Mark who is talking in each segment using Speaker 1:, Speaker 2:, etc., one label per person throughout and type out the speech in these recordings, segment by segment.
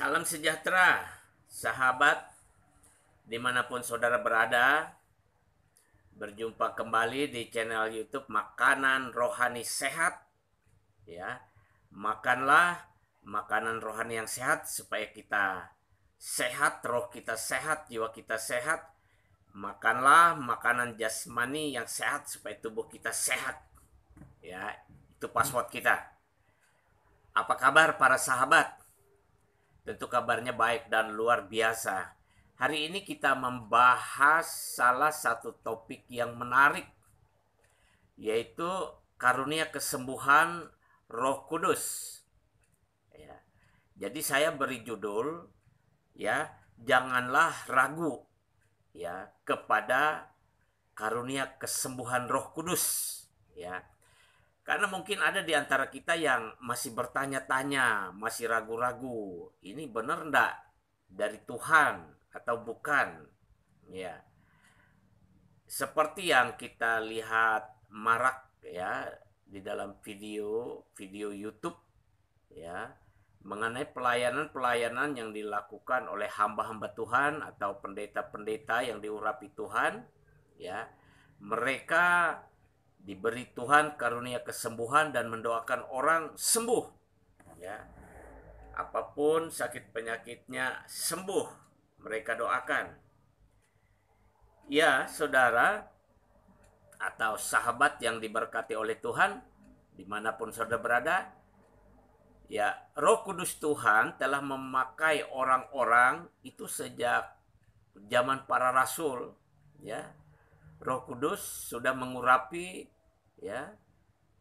Speaker 1: Salam sejahtera, sahabat, dimanapun saudara berada. Berjumpa kembali di channel YouTube Makanan Rohani Sehat. Ya, makanlah makanan rohani yang sehat supaya kita sehat, roh kita sehat, jiwa kita sehat. Makanlah makanan jasmani yang sehat supaya tubuh kita sehat. Ya, itu password kita. Apa kabar para sahabat? Tentu kabarnya baik dan luar biasa. Hari ini kita membahas salah satu topik yang menarik, yaitu karunia kesembuhan Roh Kudus. Ya. Jadi saya beri judul, ya, janganlah ragu, ya, kepada karunia kesembuhan Roh Kudus. Ya. Karena mungkin ada di antara kita yang masih bertanya-tanya, masih ragu-ragu, ini benar enggak dari Tuhan atau bukan? Ya. Seperti yang kita lihat marak, ya, di dalam video YouTube, ya, mengenai pelayanan-pelayanan yang dilakukan oleh hamba-hamba Tuhan atau pendeta-pendeta yang diurapi Tuhan, ya. Mereka diberi Tuhan karunia kesembuhan dan mendoakan orang sembuh, ya. Apapun sakit penyakitnya sembuh, mereka doakan. Ya, saudara atau sahabat yang diberkati oleh Tuhan, dimanapun saudara berada, ya, Roh Kudus Tuhan telah memakai orang-orang itu sejak zaman para rasul, ya. Roh Kudus sudah mengurapi, ya,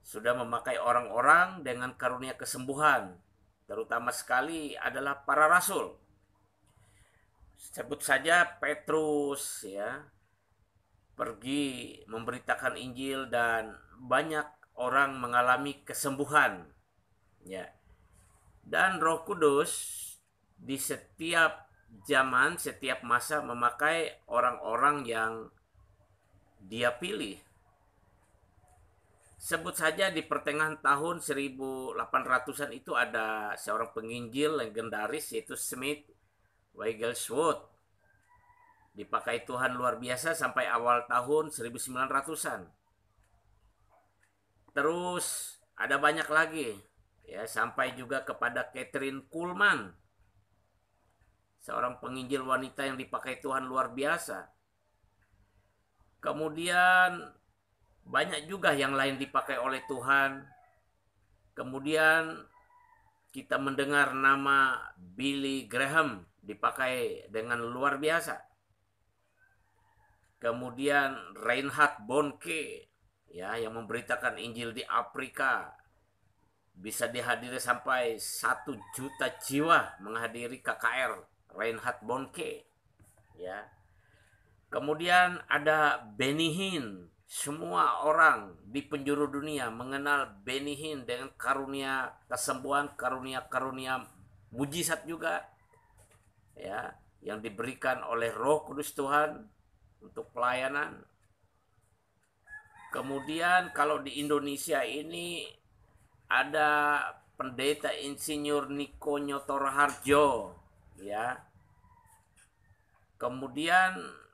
Speaker 1: sudah memakai orang-orang dengan karunia kesembuhan, terutama sekali adalah para rasul. Sebut saja Petrus, ya, pergi memberitakan Injil dan banyak orang mengalami kesembuhan, ya. Dan Roh Kudus di setiap zaman, setiap masa memakai orang-orang yang Dia pilih. Sebut saja di pertengahan tahun 1800-an itu ada seorang penginjil legendaris, yaitu Smith Wigglesworth. Dipakai Tuhan luar biasa sampai awal tahun 1900-an. Terus ada banyak lagi, ya, sampai juga kepada Catherine Kuhlman, seorang penginjil wanita yang dipakai Tuhan luar biasa. Kemudian banyak juga yang lain dipakai oleh Tuhan. Kemudian kita mendengar nama Billy Graham dipakai dengan luar biasa. Kemudian Reinhard Bonnke, ya, yang memberitakan Injil di Afrika, bisa dihadiri sampai 1 juta jiwa menghadiri KKR Reinhard Bonnke, ya. Kemudian ada Benny Hinn. Semua orang di penjuru dunia mengenal Benny Hinn dengan karunia kesembuhan, karunia-karunia mujizat juga, ya, yang diberikan oleh Roh Kudus Tuhan untuk pelayanan. Kemudian kalau di Indonesia ini ada pendeta Insinyur Niko Nyotor Harjo, ya. Kemudian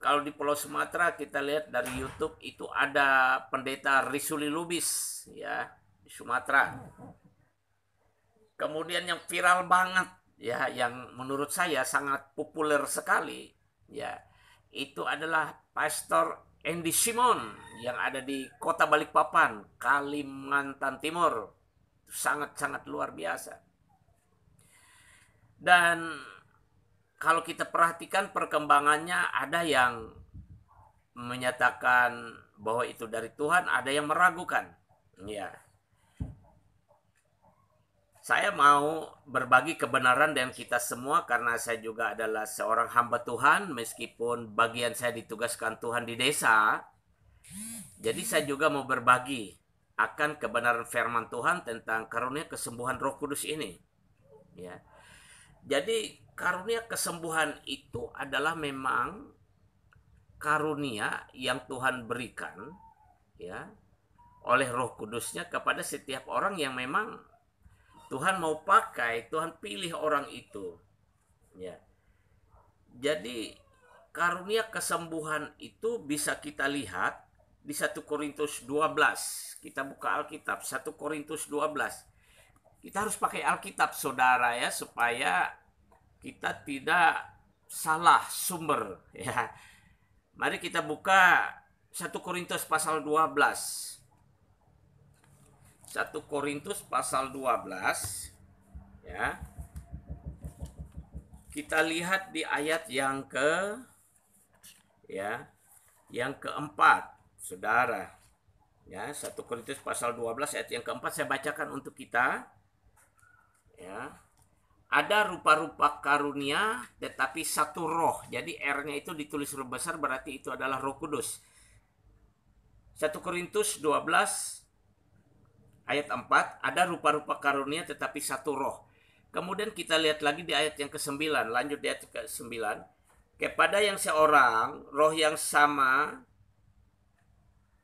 Speaker 1: kalau di Pulau Sumatera kita lihat dari YouTube itu ada pendeta Risuli Lubis, ya, di Sumatera. Kemudian yang viral banget, ya, yang menurut saya sangat populer sekali, ya, itu adalah Pastor Andy Simon yang ada di Kota Balikpapan, Kalimantan Timur. Sangat-sangat luar biasa. Dan kalau kita perhatikan perkembangannya, ada yang menyatakan bahwa itu dari Tuhan, ada yang meragukan. Ya. Saya mau berbagi kebenaran dengan kita semua karena saya juga adalah seorang hamba Tuhan, meskipun bagian saya ditugaskan Tuhan di desa. Jadi saya juga mau berbagi akan kebenaran firman Tuhan tentang karunia kesembuhan Roh Kudus ini. Ya. Jadi karunia kesembuhan itu adalah memang karunia yang Tuhan berikan, ya, oleh Roh Kudusnya kepada setiap orang yang memang Tuhan mau pakai, Tuhan pilih orang itu. Ya. Jadi karunia kesembuhan itu bisa kita lihat di 1 Korintus 12. Kita buka Alkitab 1 Korintus 12. Kita harus pakai Alkitab saudara ya, supaya kita tidak salah sumber ya. Mari kita buka 1 Korintus pasal 12. 1 Korintus pasal 12 ya. Kita lihat di ayat yang keempat, saudara. Ya, 1 Korintus pasal 12 ayat yang keempat saya bacakan untuk kita. Ya. Ada rupa-rupa karunia tetapi satu roh. Jadi R-nya itu ditulis huruf besar, berarti itu adalah Roh Kudus. 1 Korintus 12 ayat 4, ada rupa-rupa karunia tetapi satu roh. Kemudian kita lihat lagi di ayat yang ke-9, lanjut di ayat ke-9. Kepada yang seorang, roh yang sama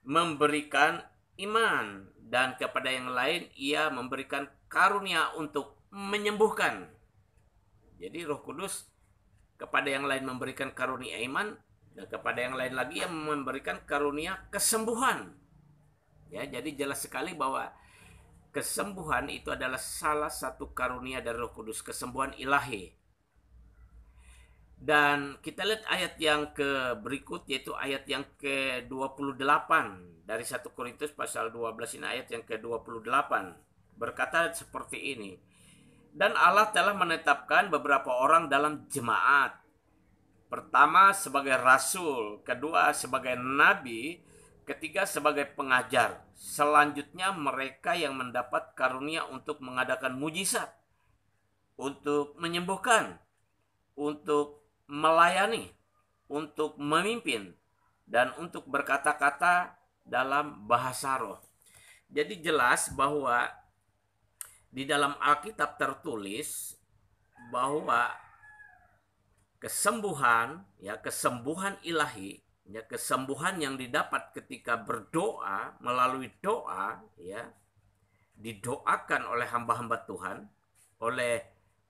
Speaker 1: memberikan iman, dan kepada yang lain ia memberikan karunia untuk menyembuhkan. Jadi Roh Kudus kepada yang lain memberikan karunia iman, dan kepada yang lain lagi ia memberikan karunia kesembuhan. Ya, jadi jelas sekali bahwa kesembuhan itu adalah salah satu karunia dari Roh Kudus, kesembuhan ilahi. Dan kita lihat ayat yang berikut, yaitu ayat yang ke-28 dari 1 Korintus pasal 12 ini, ayat yang ke-28 berkata seperti ini. Dan Allah telah menetapkan beberapa orang dalam jemaat. Pertama sebagai rasul, kedua sebagai nabi, ketiga sebagai pengajar. Selanjutnya mereka yang mendapat karunia untuk mengadakan mujizat, untuk menyembuhkan, untuk melayani, untuk memimpin, dan untuk berkata-kata dalam bahasa roh. Jadi jelas bahwa di dalam Alkitab tertulis bahwa kesembuhan, ya, kesembuhan ilahi, ya, kesembuhan yang didapat ketika berdoa, melalui doa, ya, didoakan oleh hamba-hamba Tuhan, oleh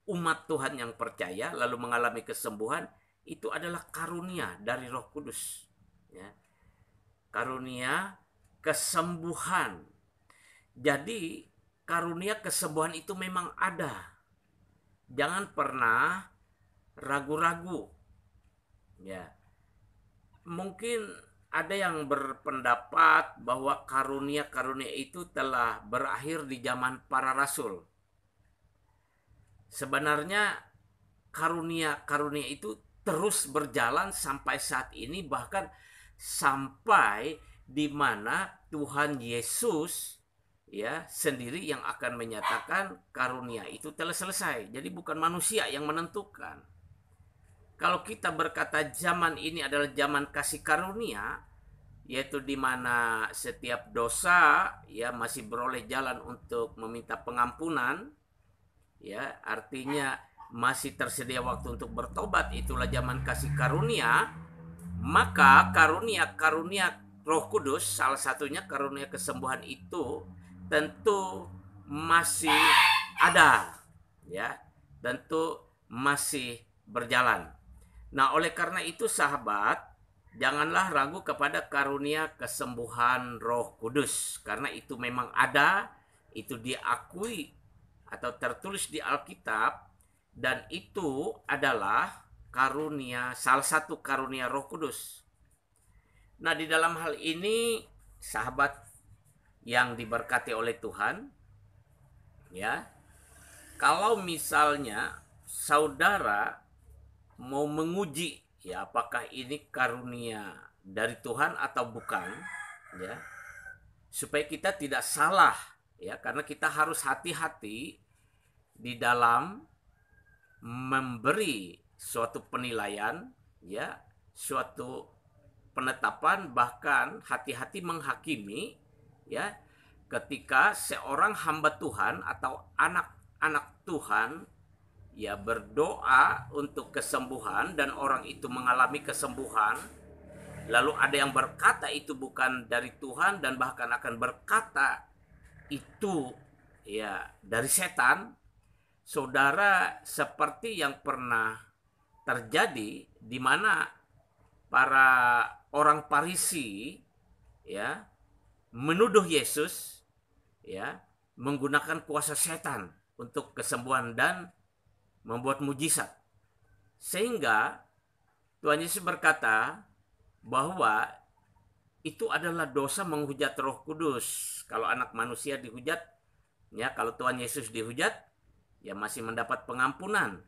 Speaker 1: umat Tuhan yang percaya lalu mengalami kesembuhan, itu adalah karunia dari Roh Kudus, ya. Karunia kesembuhan. Jadi karunia kesembuhan itu memang ada. Jangan pernah ragu-ragu. Ya. Mungkin ada yang berpendapat bahwa karunia-karunia itu telah berakhir di zaman para rasul. Sebenarnya karunia-karunia itu terus berjalan sampai saat ini, bahkan sampai di mana Tuhan Yesus, ya, sendiri yang akan menyatakan karunia itu telah selesai. Jadi bukan manusia yang menentukan. Kalau kita berkata zaman ini adalah zaman kasih karunia, yaitu di mana setiap dosa, ya, masih beroleh jalan untuk meminta pengampunan, ya, artinya masih tersedia waktu untuk bertobat, itulah zaman kasih karunia. Maka karunia-karunia Roh Kudus, salah satunya karunia kesembuhan itu tentu masih ada, ya, tentu masih berjalan. Nah, oleh karena itu sahabat, janganlah ragu kepada karunia kesembuhan Roh Kudus, karena itu memang ada, itu diakui atau tertulis di Alkitab, dan itu adalah karunia, salah satu karunia Roh Kudus. Nah, di dalam hal ini sahabat yang diberkati oleh Tuhan, ya, kalau misalnya saudara mau menguji, ya, apakah ini karunia dari Tuhan atau bukan, ya, supaya kita tidak salah, ya, karena kita harus hati-hati di dalam memberi suatu penilaian, ya, suatu penetapan, bahkan hati-hati menghakimi, ya, ketika seorang hamba Tuhan atau anak-anak Tuhan, ya, berdoa untuk kesembuhan dan orang itu mengalami kesembuhan, lalu ada yang berkata itu bukan dari Tuhan dan bahkan akan berkata itu, ya dari setan, saudara, seperti yang pernah terjadi di mana para orang Farisi ya menuduh Yesus ya menggunakan kuasa setan untuk kesembuhan dan membuat mujizat. Sehingga Tuhan Yesus berkata bahwa itu adalah dosa menghujat Roh Kudus. Kalau anak manusia dihujat, ya kalau Tuhan Yesus dihujat, ya masih mendapat pengampunan.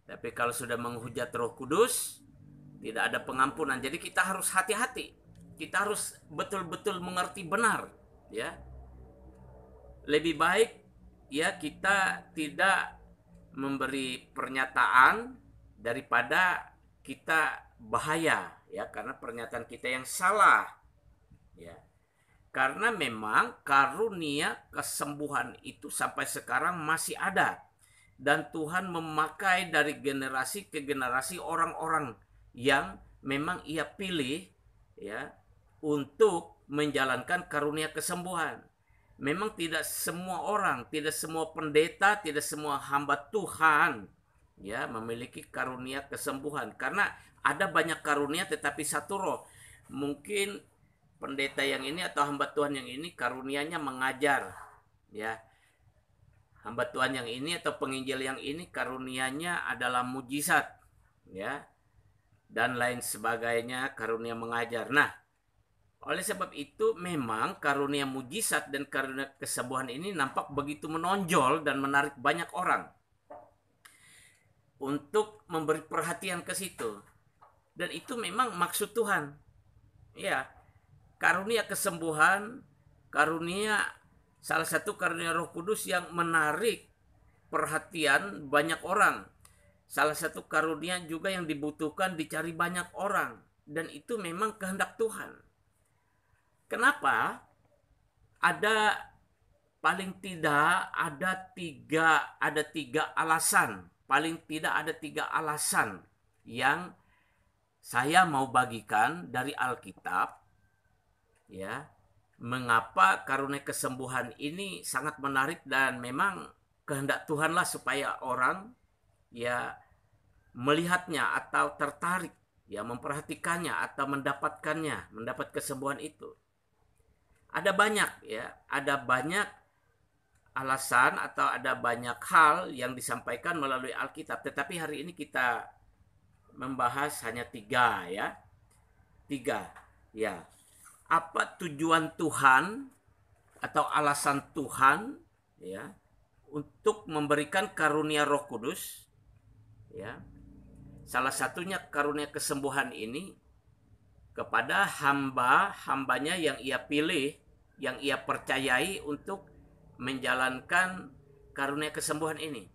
Speaker 1: Tapi kalau sudah menghujat Roh Kudus, tidak ada pengampunan. Jadi kita harus hati-hati. Kita harus betul-betul mengerti benar, ya. Lebih baik ya kita tidak memberi pernyataan daripada kita bahaya, ya, karena pernyataan kita yang salah, ya. Karena memang karunia kesembuhan itu sampai sekarang masih ada, dan Tuhan memakai dari generasi ke generasi orang-orang yang memang Ia pilih, ya, untuk menjalankan karunia kesembuhan. Memang tidak semua orang, tidak semua pendeta, tidak semua hamba Tuhan ya memiliki karunia kesembuhan, karena ada banyak karunia tetapi satu roh. Mungkin pendeta yang ini atau hamba Tuhan yang ini karunianya mengajar, ya. Hamba Tuhan yang ini atau penginjil yang ini karunianya adalah mujizat, ya, dan lain sebagainya, karunia mengajar. Nah, oleh sebab itu memang karunia mujizat dan karunia kesembuhan ini nampak begitu menonjol dan menarik banyak orang untuk memberi perhatian ke situ. Dan itu memang maksud Tuhan. Ya, karunia kesembuhan, karunia salah satu karunia Roh Kudus yang menarik perhatian banyak orang. Salah satu karunia juga yang dibutuhkan dicari banyak orang, dan itu memang kehendak Tuhan. Kenapa? Ada paling tidak ada tiga alasan. Paling tidak ada 3 alasan yang saya mau bagikan dari Alkitab, ya, mengapa karunia kesembuhan ini sangat menarik dan memang kehendak Tuhanlah supaya orang ya melihatnya atau tertarik, ya, memperhatikannya atau mendapatkannya, mendapat kesembuhan itu. Ada banyak, ya, ada banyak alasan atau ada banyak hal yang disampaikan melalui Alkitab. Tetapi hari ini kita membahas hanya 3, ya. 3, ya. Apa tujuan Tuhan atau alasan Tuhan, ya, untuk memberikan karunia Roh Kudus, ya. Salah satunya karunia kesembuhan ini kepada hamba-hambanya yang Ia pilih, yang Ia percayai untuk menjalankan karunia kesembuhan ini.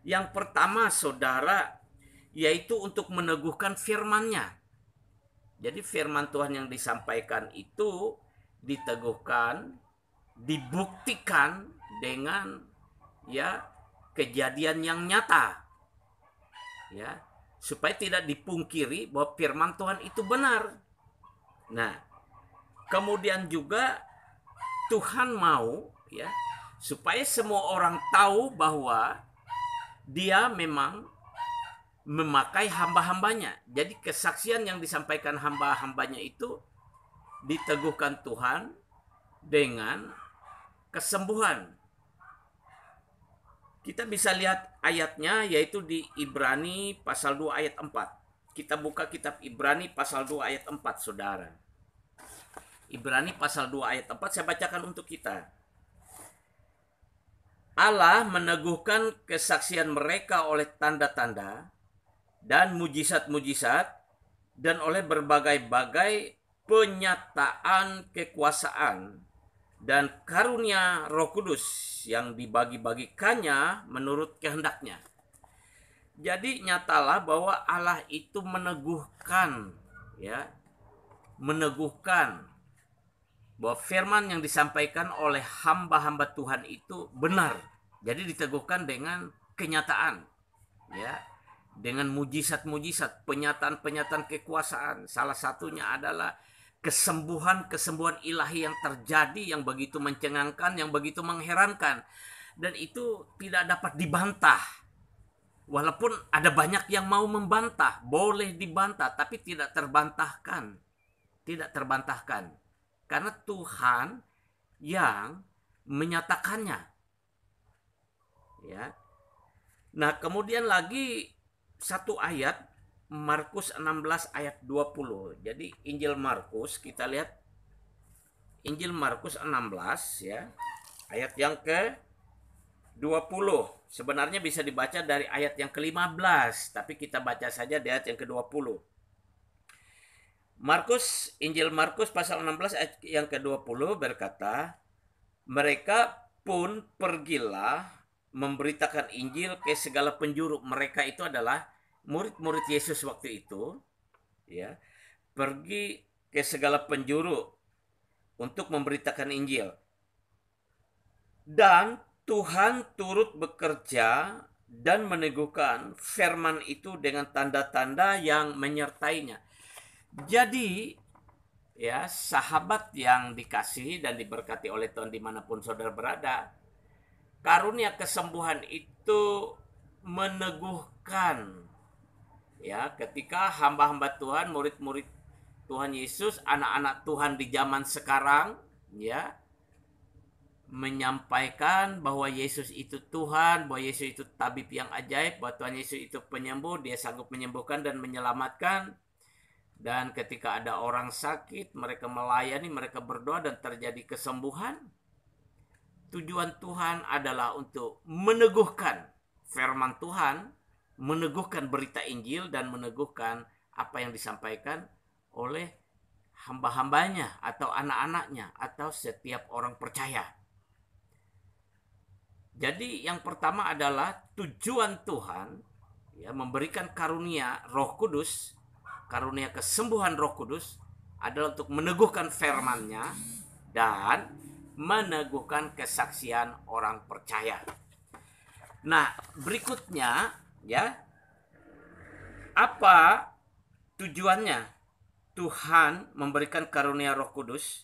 Speaker 1: Yang pertama, saudara, yaitu untuk meneguhkan firman-Nya. Jadi firman Tuhan yang disampaikan itu diteguhkan, dibuktikan dengan ya kejadian yang nyata. Ya, supaya tidak dipungkiri bahwa firman Tuhan itu benar. Nah, kemudian juga Tuhan mau, ya, supaya semua orang tahu bahwa Dia memang memakai hamba-hambanya. Jadi kesaksian yang disampaikan hamba-hambanya itu diteguhkan Tuhan dengan kesembuhan. Kita bisa lihat ayatnya, yaitu di Ibrani pasal 2 ayat 4. Kita buka kitab Ibrani pasal 2 ayat 4, saudara. Ibrani pasal 2 ayat 4, saya bacakan untuk kita. Allah meneguhkan kesaksian mereka oleh tanda-tanda dan mujizat-mujizat dan oleh berbagai-bagai penyataan kekuasaan dan karunia Roh Kudus yang dibagi-bagikannya menurut kehendaknya. Jadi nyatalah bahwa Allah itu meneguhkan, ya, meneguhkan bahwa firman yang disampaikan oleh hamba-hamba Tuhan itu benar. Jadi diteguhkan dengan kenyataan, ya, dengan mujizat-mujizat, penyataan-penyataan kekuasaan. Salah satunya adalah kesembuhan-kesembuhan ilahi yang terjadi, yang begitu mencengangkan, yang begitu mengherankan. Dan itu tidak dapat dibantah. Walaupun ada banyak yang mau membantah, boleh dibantah, tapi tidak terbantahkan. Tidak terbantahkan. Karena Tuhan yang menyatakannya. Ya. Nah, kemudian lagi satu ayat, Markus 16 ayat 20. Jadi Injil Markus, kita lihat Injil Markus 16 ya. Ayat yang ke-20. Sebenarnya bisa dibaca dari ayat yang ke-15, tapi kita baca saja di ayat yang ke-20. Injil Markus pasal 16 ayat yang ke-20 berkata, mereka pun pergilah memberitakan Injil ke segala penjuru. Mereka itu adalah murid-murid Yesus waktu itu, ya, pergi ke segala penjuru untuk memberitakan Injil. Dan Tuhan turut bekerja dan meneguhkan firman itu dengan tanda-tanda yang menyertainya. Jadi, ya, sahabat yang dikasihi dan diberkati oleh Tuhan dimanapun saudara berada, karunia kesembuhan itu meneguhkan. Ya, ketika hamba-hamba Tuhan, murid-murid Tuhan Yesus, anak-anak Tuhan di zaman sekarang, ya, menyampaikan bahwa Yesus itu Tuhan, bahwa Yesus itu tabib yang ajaib, bahwa Tuhan Yesus itu penyembuh, dia sanggup menyembuhkan dan menyelamatkan. Dan ketika ada orang sakit, mereka melayani, mereka berdoa dan terjadi kesembuhan. Tujuan Tuhan adalah untuk meneguhkan firman Tuhan, meneguhkan berita Injil, dan meneguhkan apa yang disampaikan oleh hamba-hambanya atau anak-anaknya atau setiap orang percaya. Jadi yang pertama adalah tujuan Tuhan, ya, memberikan karunia Roh Kudus, karunia kesembuhan Roh Kudus adalah untuk meneguhkan firman-Nya dan meneguhkan kesaksian orang percaya. Nah, berikutnya, ya, apa tujuannya Tuhan memberikan karunia Roh Kudus?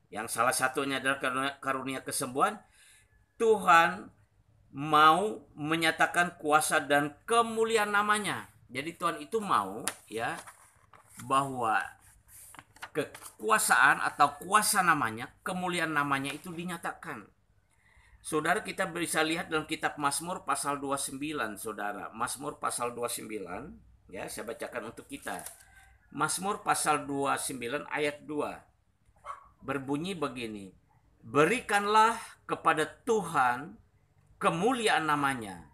Speaker 1: Yang salah satunya adalah karunia kesembuhan. Tuhan mau menyatakan kuasa dan kemuliaan namanya. Jadi Tuhan itu mau, ya, bahwa kekuasaan atau kuasa namanya, kemuliaan namanya itu dinyatakan. Saudara, kita bisa lihat dalam kitab Mazmur pasal 29, saudara. Mazmur pasal 29, ya, saya bacakan untuk kita. Mazmur pasal 29 ayat 2. Berbunyi begini. Berikanlah kepada Tuhan kemuliaan namanya.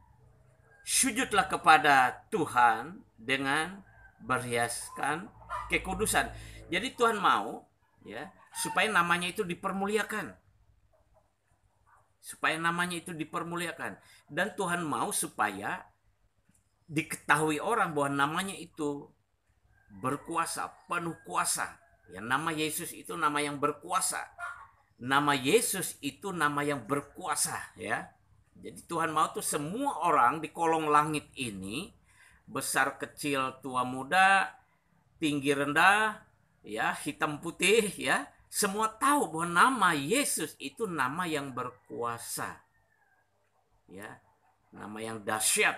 Speaker 1: Sujudlah kepada Tuhan dengan berhiaskan kekudusan. Jadi Tuhan mau, ya, supaya namanya itu dipermuliakan. Supaya namanya itu dipermuliakan. Dan Tuhan mau supaya diketahui orang bahwa namanya itu berkuasa, penuh kuasa. Ya, nama Yesus itu nama yang berkuasa. Nama Yesus itu nama yang berkuasa, ya. Jadi Tuhan mau tuh semua orang di kolong langit ini, besar kecil, tua muda, tinggi rendah, ya, hitam putih, ya, semua tahu bahwa nama Yesus itu nama yang berkuasa. Ya, nama yang dahsyat,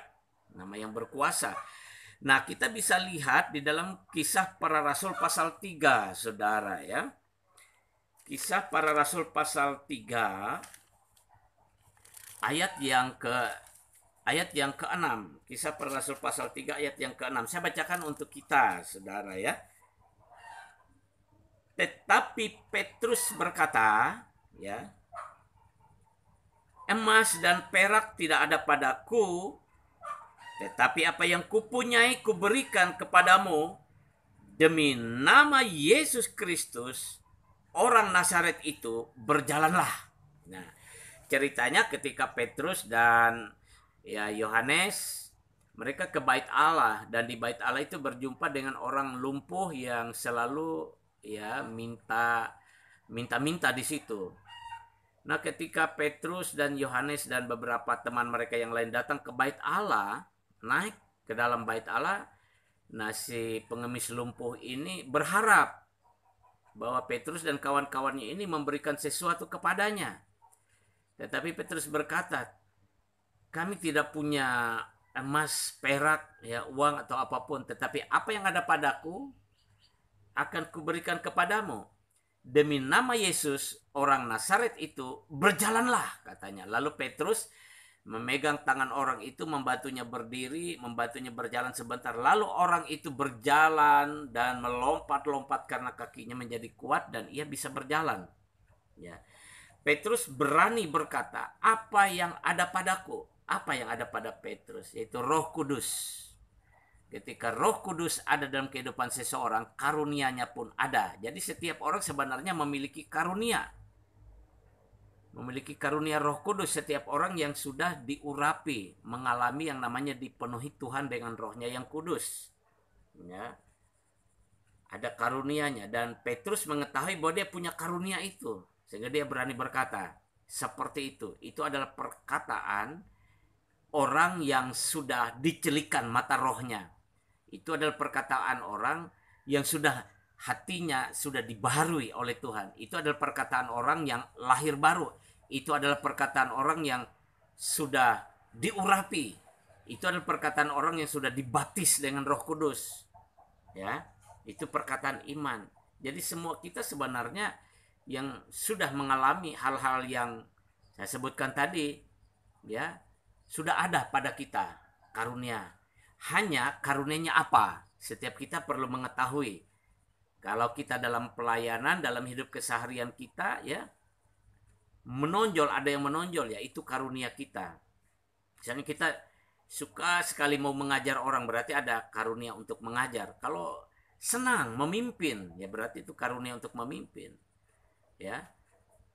Speaker 1: nama yang berkuasa. Nah, kita bisa lihat di dalam Kisah Para Rasul pasal 3, saudara, ya. Kisah Para Rasul pasal 3 ayat yang ke-6. Kisah Para Rasul pasal 3 ayat yang ke-6. Saya bacakan untuk kita, saudara, ya. Tetapi Petrus berkata, ya, emas dan perak tidak ada padaku, tetapi apa yang kupunyai kuberikan kepadamu. Demi nama Yesus Kristus, orang Nazaret itu, berjalanlah. Nah, ceritanya ketika Petrus dan, ya, Yohanes, mereka ke Bait Allah, dan di Bait Allah itu berjumpa dengan orang lumpuh yang selalu, ya, minta di situ. Nah, ketika Petrus dan Yohanes dan beberapa teman mereka yang lain datang ke Bait Allah, naik ke dalam Bait Allah, nah, si pengemis lumpuh ini berharap bahwa Petrus dan kawan-kawannya ini memberikan sesuatu kepadanya. Tetapi Petrus berkata, kami tidak punya emas, perak, ya, uang atau apapun, tetapi apa yang ada padaku akan kuberikan kepadamu. Demi nama Yesus, orang Nazaret itu, berjalanlah, katanya. Lalu Petrus memegang tangan orang itu, membantunya berdiri, membantunya berjalan sebentar. Lalu orang itu berjalan dan melompat-lompat karena kakinya menjadi kuat dan ia bisa berjalan. Ya. Petrus berani berkata, apa yang ada padaku? Apa yang ada pada Petrus? Yaitu Roh Kudus. Ketika Roh Kudus ada dalam kehidupan seseorang, karunia-Nya pun ada. Jadi setiap orang sebenarnya memiliki karunia. Memiliki karunia Roh Kudus setiap orang yang sudah diurapi, mengalami yang namanya dipenuhi Tuhan dengan Roh-Nya yang kudus. Ya. Ada karunia-Nya, dan Petrus mengetahui bahwa dia punya karunia itu, sehingga dia berani berkata seperti itu. Itu adalah perkataan orang yang sudah dicelikan mata rohnya. Itu adalah perkataan orang yang sudah hatinya sudah dibaharui oleh Tuhan. Itu adalah perkataan orang yang lahir baru. Itu adalah perkataan orang yang sudah diurapi. Itu adalah perkataan orang yang sudah dibaptis dengan Roh Kudus. Ya, itu perkataan iman. Jadi semua kita sebenarnya yang sudah mengalami hal-hal yang saya sebutkan tadi, ya, sudah ada pada kita karunia. Hanya karunianya apa? Setiap kita perlu mengetahui. Kalau kita dalam pelayanan, dalam hidup keseharian kita, ya, menonjol, ada yang menonjol, ya, itu karunia kita. Misalnya kita suka sekali mau mengajar orang, berarti ada karunia untuk mengajar. Kalau senang memimpin, ya berarti itu karunia untuk memimpin. Ya.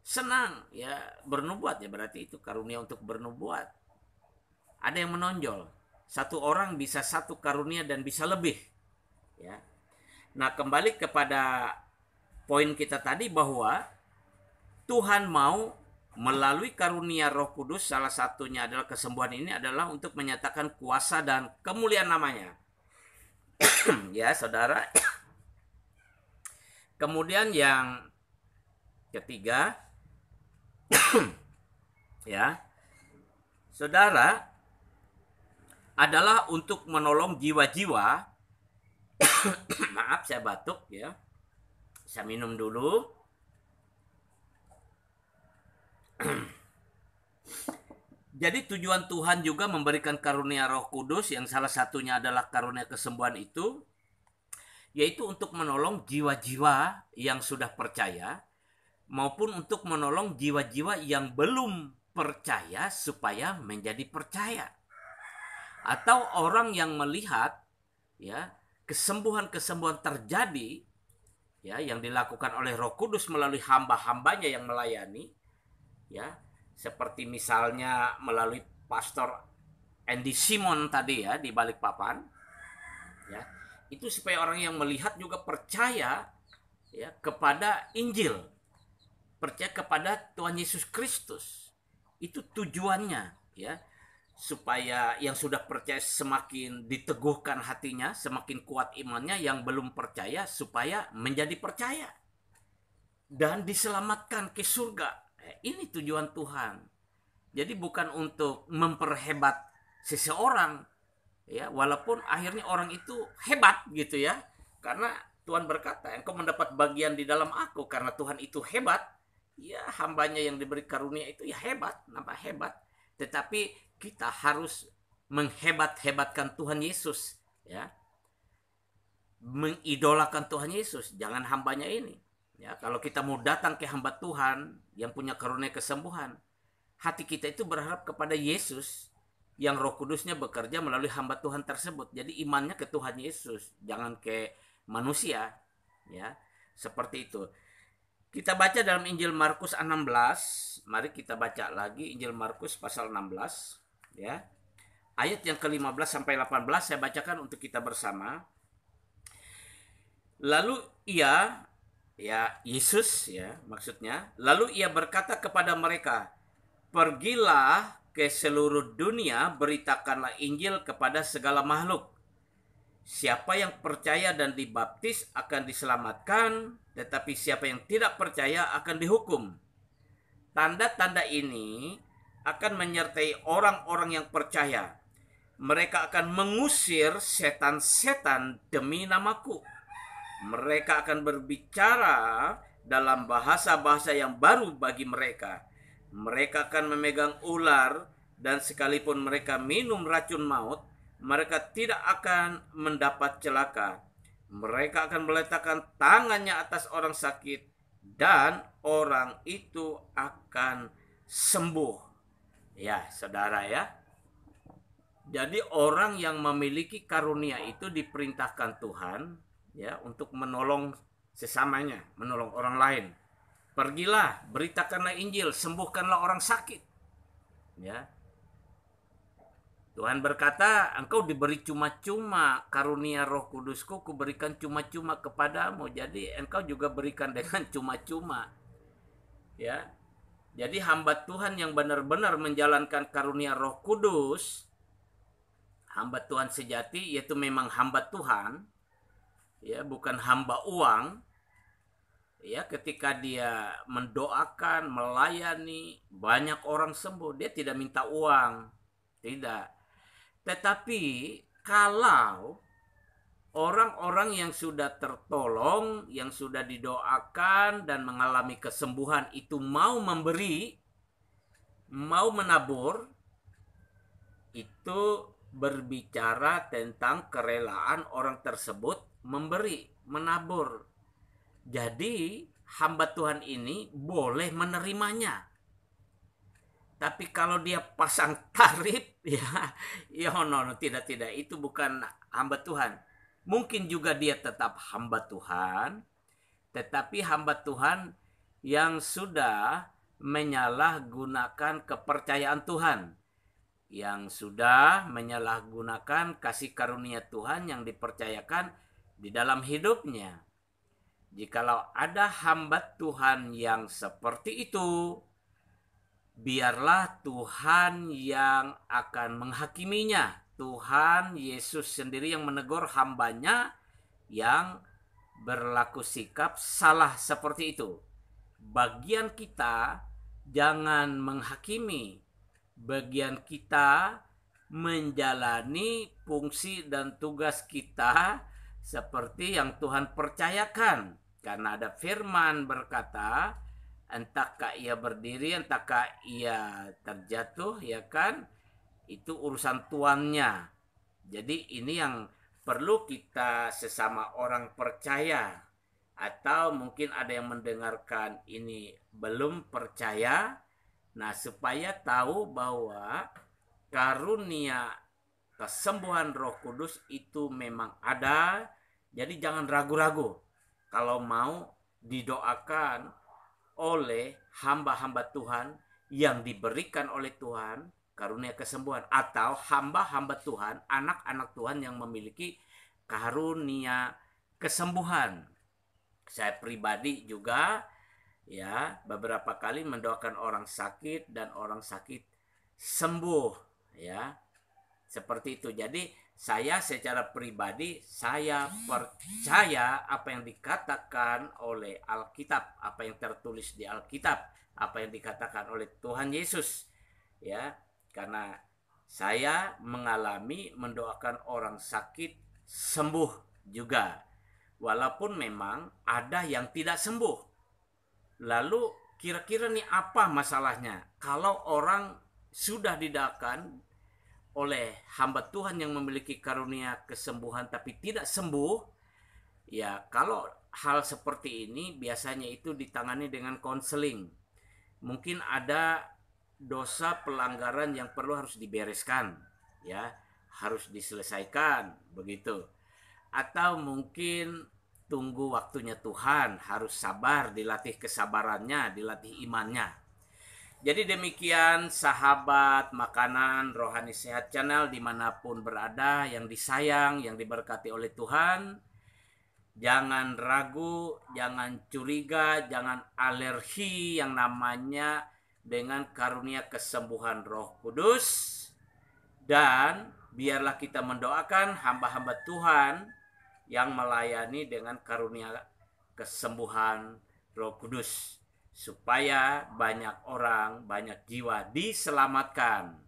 Speaker 1: Senang, ya, bernubuat, ya berarti itu karunia untuk bernubuat. Ada yang menonjol. Satu orang bisa satu karunia dan bisa lebih. Ya. Nah, kembali kepada poin kita tadi bahwa Tuhan mau melalui karunia Roh Kudus, salah satunya adalah kesembuhan ini adalah untuk menyatakan kuasa dan kemuliaan namanya. Ya, saudara. Kemudian yang ketiga, ya, saudara, adalah untuk menolong jiwa-jiwa. Maaf, saya batuk, ya. Saya minum dulu. Jadi tujuan Tuhan juga memberikan karunia Roh Kudus, yang salah satunya adalah karunia kesembuhan itu, yaitu untuk menolong jiwa-jiwa yang sudah percaya, maupun untuk menolong jiwa-jiwa yang belum percaya supaya menjadi percaya. Atau orang yang melihat, ya, kesembuhan-kesembuhan terjadi, ya, yang dilakukan oleh Roh Kudus melalui hamba-hambanya yang melayani, ya, seperti misalnya melalui Pastor Andy Simon tadi, ya, di Balikpapan, ya, itu supaya orang yang melihat juga percaya, ya, kepada Injil, percaya kepada Tuhan Yesus Kristus. Itu tujuannya, ya, supaya yang sudah percaya semakin diteguhkan hatinya, semakin kuat imannya, yang belum percaya supaya menjadi percaya dan diselamatkan ke surga. Ini tujuan Tuhan. Jadi bukan untuk memperhebat seseorang, ya, walaupun akhirnya orang itu hebat gitu, ya, karena Tuhan berkata, engkau mendapat bagian di dalam aku, karena Tuhan itu hebat, ya, hambanya yang diberi karunia itu, ya, hebat, nampak hebat. Tetapi kita harus menghebat-hebatkan Tuhan Yesus, ya, mengidolakan Tuhan Yesus, jangan hambanya ini. Ya, kalau kita mau datang ke hamba Tuhan yang punya karunia kesembuhan, hati kita itu berharap kepada Yesus yang Roh Kudusnya bekerja melalui hamba Tuhan tersebut. Jadi imannya ke Tuhan Yesus, jangan ke manusia, ya, seperti itu. Kita baca dalam Injil Markus 16. Mari kita baca lagi Injil Markus pasal 16, ya. Ayat yang ke-15 sampai 18 saya bacakan untuk kita bersama. Lalu ia, ya, Yesus, ya, maksudnya, lalu ia berkata kepada mereka, pergilah ke seluruh dunia, beritakanlah Injil kepada segala makhluk. Siapa yang percaya dan dibaptis akan diselamatkan, tetapi siapa yang tidak percaya akan dihukum. Tanda-tanda ini akan menyertai orang-orang yang percaya. Mereka akan mengusir setan-setan demi namaku. Mereka akan berbicara dalam bahasa-bahasa yang baru bagi mereka. Mereka akan memegang ular, dan sekalipun mereka minum racun maut, mereka tidak akan mendapat celaka. Mereka akan meletakkan tangannya atas orang sakit, dan orang itu akan sembuh. Ya, saudara ya. Jadi orang yang memiliki karunia itu diperintahkan Tuhan ya untuk menolong sesamanya, menolong orang lain. Pergilah, beritakanlah Injil, sembuhkanlah orang sakit. Ya. Tuhan berkata, engkau diberi cuma-cuma karunia Roh Kudusku, kuberikan cuma-cuma kepadamu. Jadi engkau juga berikan dengan cuma-cuma. Ya. Jadi hamba Tuhan yang benar-benar menjalankan karunia Roh Kudus, hamba Tuhan sejati, yaitu memang hamba Tuhan, ya, bukan hamba uang. Ya, ketika dia mendoakan, melayani banyak orang sembuh, dia tidak minta uang, tidak. Tetapi kalau orang-orang yang sudah tertolong, yang sudah didoakan dan mengalami kesembuhan itu mau memberi, mau menabur, itu berbicara tentang kerelaan orang tersebut memberi, menabur. Jadi hamba Tuhan ini boleh menerimanya. Tapi kalau dia pasang tarif, ya no, tidak, itu bukan hamba Tuhan. Mungkin juga dia tetap hamba Tuhan, tetapi hamba Tuhan yang sudah menyalahgunakan kepercayaan Tuhan, yang sudah menyalahgunakan kasih karunia Tuhan yang dipercayakan di dalam hidupnya. Jikalau ada hamba Tuhan yang seperti itu, biarlah Tuhan yang akan menghakiminya. Tuhan Yesus sendiri yang menegur hambanya yang berlaku sikap salah seperti itu. Bagian kita jangan menghakimi. Bagian kita menjalani fungsi dan tugas kita seperti yang Tuhan percayakan. Karena ada firman berkata, entahkah ia berdiri, entahkah ia terjatuh, ya kan? Itu urusan tuannya. Jadi ini yang perlu kita sesama orang percaya, atau mungkin ada yang mendengarkan ini belum percaya, nah supaya tahu bahwa karunia kesembuhan Roh Kudus itu memang ada. Jadi jangan ragu-ragu kalau mau didoakan oleh hamba-hamba Tuhan yang diberikan oleh Tuhan karunia kesembuhan, atau hamba-hamba Tuhan, anak-anak Tuhan yang memiliki karunia kesembuhan. Saya pribadi juga ya beberapa kali mendoakan orang sakit dan orang sakit sembuh, ya. Seperti itu. Jadi saya secara pribadi, saya percaya apa yang dikatakan oleh Alkitab, apa yang tertulis di Alkitab, apa yang dikatakan oleh Tuhan Yesus, ya. Karena saya mengalami mendoakan orang sakit sembuh juga, walaupun memang ada yang tidak sembuh. Lalu kira-kira nih apa masalahnya kalau orang sudah didoakan oleh hamba Tuhan yang memiliki karunia kesembuhan tapi tidak sembuh? Ya, kalau hal seperti ini biasanya itu ditangani dengan konseling. Mungkin ada dosa pelanggaran yang harus dibereskan, ya, harus diselesaikan begitu. Atau mungkin tunggu waktunya Tuhan, harus sabar, dilatih kesabarannya, dilatih imannya. Jadi demikian sahabat Makanan Rohani Sehat Channel dimanapun berada, yang disayang, yang diberkati oleh Tuhan. Jangan ragu, jangan curiga, jangan alergi yang namanya dengan karunia kesembuhan Roh Kudus. Dan biarlah kita mendoakan hamba-hamba Tuhan yang melayani dengan karunia kesembuhan Roh Kudus, supaya banyak orang, banyak jiwa diselamatkan.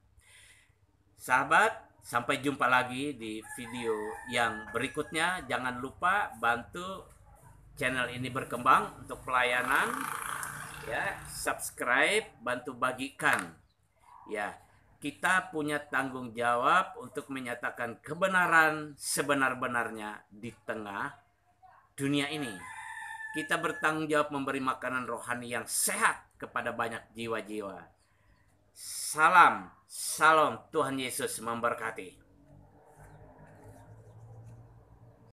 Speaker 1: Sahabat, sampai jumpa lagi di video yang berikutnya. Jangan lupa bantu channel ini berkembang untuk pelayanan, ya, subscribe, bantu bagikan. Ya, kita punya tanggung jawab untuk menyatakan kebenaran sebenar-benarnya di tengah dunia ini. Kita bertanggung jawab memberi makanan rohani yang sehat kepada banyak jiwa-jiwa. Salam, Tuhan Yesus memberkati.